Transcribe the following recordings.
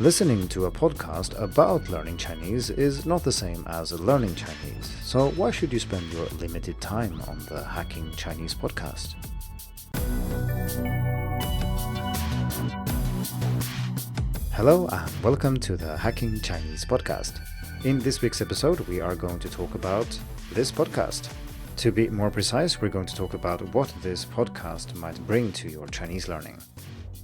Listening to a podcast about learning Chinese is not the same as learning Chinese, so why should you spend your limited time on the Hacking Chinese podcast? Hello and welcome to the Hacking Chinese podcast. In this week's episode, we are going to talk about this podcast. To be more precise, we're going to talk about what this podcast might bring to your Chinese learning.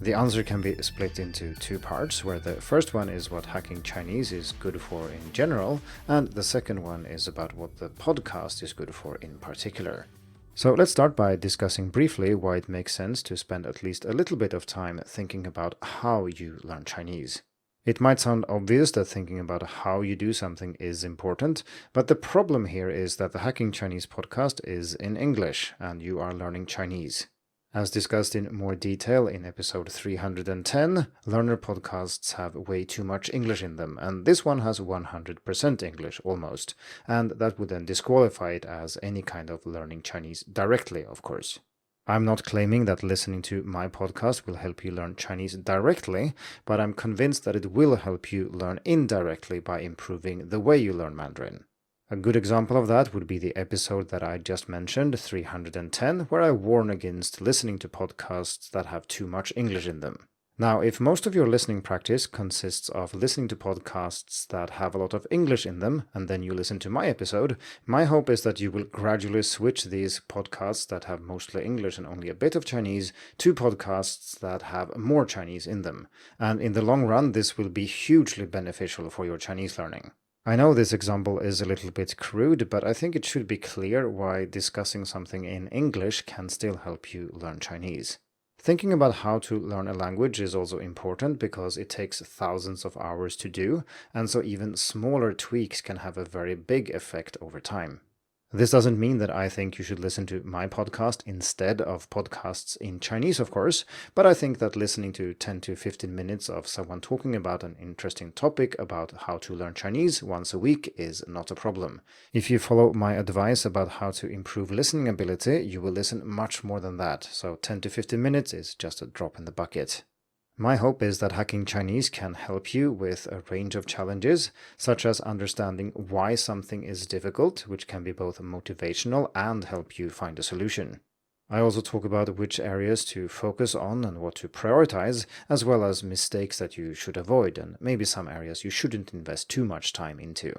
The answer can be split into two parts, where the first one is what Hacking Chinese is good for in general, and the second one is about what the podcast is good for in particular. So let's start by discussing briefly why it makes sense to spend at least a little bit of time thinking about how you learn Chinese. It might sound obvious that thinking about how you do something is important, but the problem here is that the Hacking Chinese podcast is in English, and you are learning Chinese. As discussed in more detail in episode 310, learner podcasts have way too much English in them, and this one has 100% English almost, and that would then disqualify it as any kind of learning Chinese directly, of course. I'm not claiming that listening to my podcast will help you learn Chinese directly, but I'm convinced that it will help you learn indirectly by improving the way you learn Mandarin. A good example of that would be the episode that I just mentioned, 310, where I warn against listening to podcasts that have too much English in them. Now, if most of your listening practice consists of listening to podcasts that have a lot of English in them, and then you listen to my episode, my hope is that you will gradually switch these podcasts that have mostly English and only a bit of Chinese to podcasts that have more Chinese in them. And in the long run, this will be hugely beneficial for your Chinese learning. I know this example is a little bit crude, but I think it should be clear why discussing something in English can still help you learn Chinese. Thinking about how to learn a language is also important because it takes thousands of hours to do, and so even smaller tweaks can have a very big effect over time. This doesn't mean that I think you should listen to my podcast instead of podcasts in Chinese, of course, but I think that listening to 10 to 15 minutes of someone talking about an interesting topic about how to learn Chinese once a week is not a problem. If you follow my advice about how to improve listening ability, you will listen much more than that, so 10 to 15 minutes is just a drop in the bucket. My hope is that Hacking Chinese can help you with a range of challenges, such as understanding why something is difficult, which can be both motivational and help you find a solution. I also talk about which areas to focus on and what to prioritize, as well as mistakes that you should avoid and maybe some areas you shouldn't invest too much time into.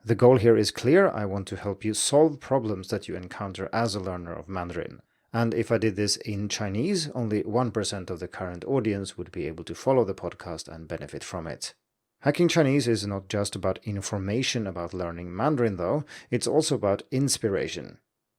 The goal here is clear. I want to help you solve problems that you encounter as a learner of Mandarin. And if I did this in Chinese, only 1% of the current audience would be able to follow the podcast and benefit from it. Hacking Chinese is not just about information about learning Mandarin though, it's also about inspiration.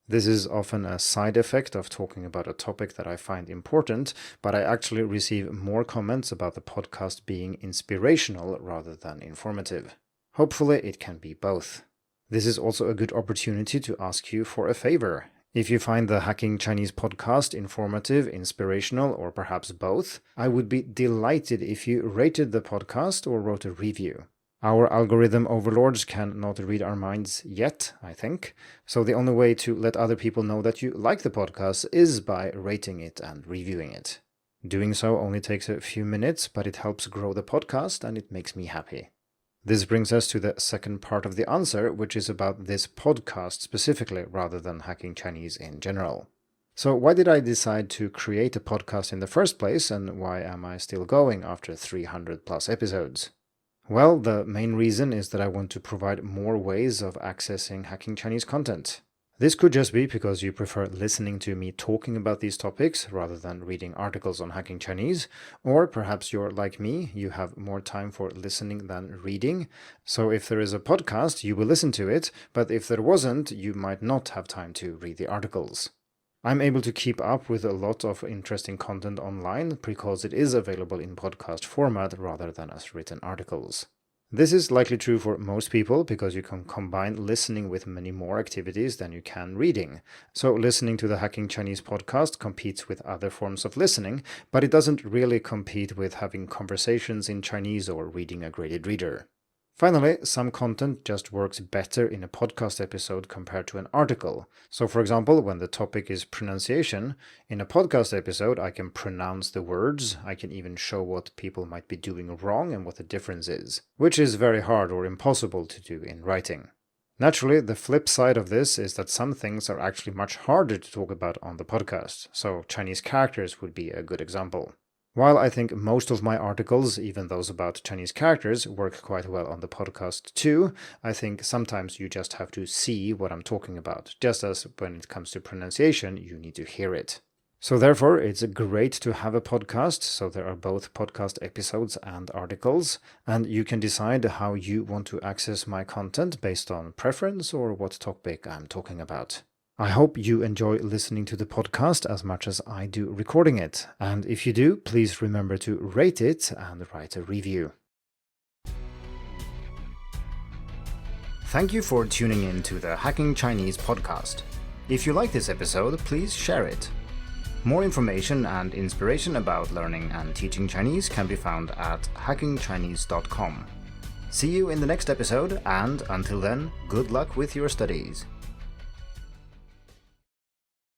This is often a side effect of talking about a topic that I find important, but I actually receive more comments about the podcast being inspirational rather than informative. Hopefully it can be both. This is also a good opportunity to ask you for a favor. If you find the Hacking Chinese podcast informative, inspirational, or perhaps both, I would be delighted if you rated the podcast or wrote a review. Our algorithm overlords cannot read our minds yet, I think, so the only way to let other people know that you like the podcast is by rating it and reviewing it. Doing so only takes a few minutes, but it helps grow the podcast and it makes me happy. This brings us to the second part of the answer, which is about this podcast specifically rather than Hacking Chinese in general. So why did I decide to create a podcast in the first place, and why am I still going after 300 plus episodes? Well, the main reason is that I want to provide more ways of accessing Hacking Chinese content. This could just be because you prefer listening to me talking about these topics rather than reading articles on Hacking Chinese, or perhaps you're like me, you have more time for listening than reading. So if there is a podcast, you will listen to it, but if there wasn't, you might not have time to read the articles. I'm able to keep up with a lot of interesting content online because it is available in podcast format rather than as written articles. This is likely true for most people because you can combine listening with many more activities than you can reading. So listening to the Hacking Chinese podcast competes with other forms of listening, but it doesn't really compete with having conversations in Chinese or reading a graded reader. Finally, some content just works better in a podcast episode compared to an article. So for example, when the topic is pronunciation, in a podcast episode I can pronounce the words, I can even show what people might be doing wrong and what the difference is, which is very hard or impossible to do in writing. Naturally, the flip side of this is that some things are actually much harder to talk about on the podcast, so Chinese characters would be a good example. While I think most of my articles, even those about Chinese characters, work quite well on the podcast too, I think sometimes you just have to see what I'm talking about, just as when it comes to pronunciation, you need to hear it. So therefore, it's great to have a podcast, so there are both podcast episodes and articles, and you can decide how you want to access my content based on preference or what topic I'm talking about. I hope you enjoy listening to the podcast as much as I do recording it, and if you do, please remember to rate it and write a review. Thank you for tuning in to the Hacking Chinese podcast. If you like this episode, please share it. More information and inspiration about learning and teaching Chinese can be found at hackingchinese.com. See you in the next episode, and until then, good luck with your studies.